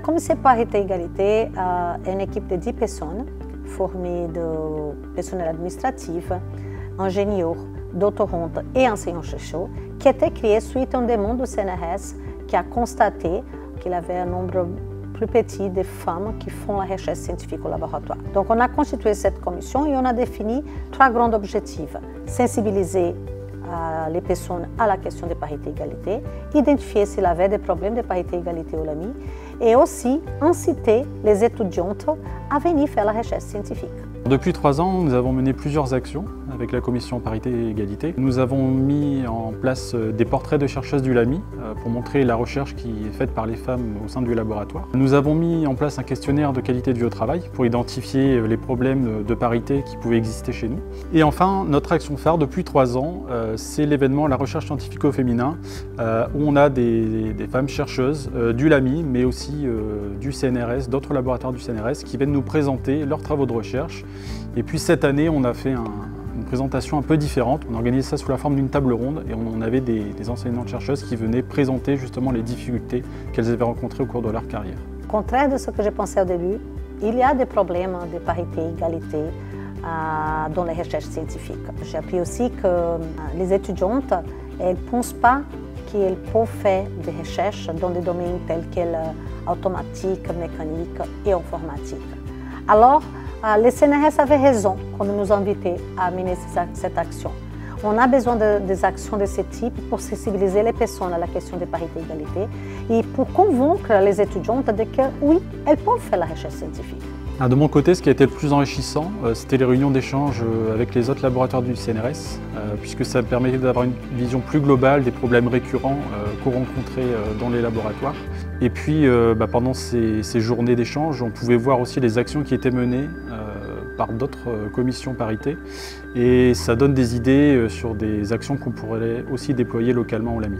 commission parité-égalité est une équipe de 10 personnes formée de personnel administratif, ingénieurs, doctorantes et enseignants-chercheurs qui a été créée suite à une demande du CNRS qui a constaté qu'il y avait un nombre plus petit de femmes qui font la recherche scientifique au laboratoire. Donc on a constitué cette commission et on a défini 3 grands objectifs. Sensibiliser les personnes à la question de parité-égalité, identifier s'il y avait des problèmes de parité-égalité au LAMI et aussi inciter les étudiantes à venir faire la recherche scientifique. Depuis 3 ans, nous avons mené plusieurs actions avec la commission parité et égalité. Nous avons mis en place des portraits de chercheuses du LAMI pour montrer la recherche qui est faite par les femmes au sein du laboratoire. Nous avons mis en place un questionnaire de qualité de vie au travail pour identifier les problèmes de parité qui pouvaient exister chez nous. Et enfin, notre action phare depuis 3 ans, c'est l'événement La recherche scientifique au féminin où on a des femmes chercheuses du LAMI mais aussi du CNRS, d'autres laboratoires du CNRS qui viennent nous présenter leurs travaux de recherche. Et puis cette année, on a fait une présentation un peu différente. On a organisé ça sous la forme d'une table ronde et on avait des enseignantes-chercheuses qui venaient présenter justement les difficultés qu'elles avaient rencontrées au cours de leur carrière. Contraire de ce que je pensais au début, il y a des problèmes de parité et égalité dans les recherches scientifiques. J'ai appris aussi que les étudiantes ne pensent pas qu'elles peuvent faire des recherches dans des domaines tels que l'automatique, mécanique et informatique. Alors, le CNRS avait raison quand nous invitait à mener cette action. On a besoin des actions de ce type pour sensibiliser les personnes à la question de parité-égalité et pour convaincre les étudiantes de que oui, elles peuvent faire la recherche scientifique. De mon côté, ce qui a été le plus enrichissant, c'était les réunions d'échange avec les autres laboratoires du CNRS, puisque ça permettait d'avoir une vision plus globale des problèmes récurrents qu'on rencontrait dans les laboratoires. Et puis, pendant ces journées d'échange, on pouvait voir aussi les actions qui étaient menées par d'autres commissions parité. Et ça donne des idées sur des actions qu'on pourrait aussi déployer localement au LAMI.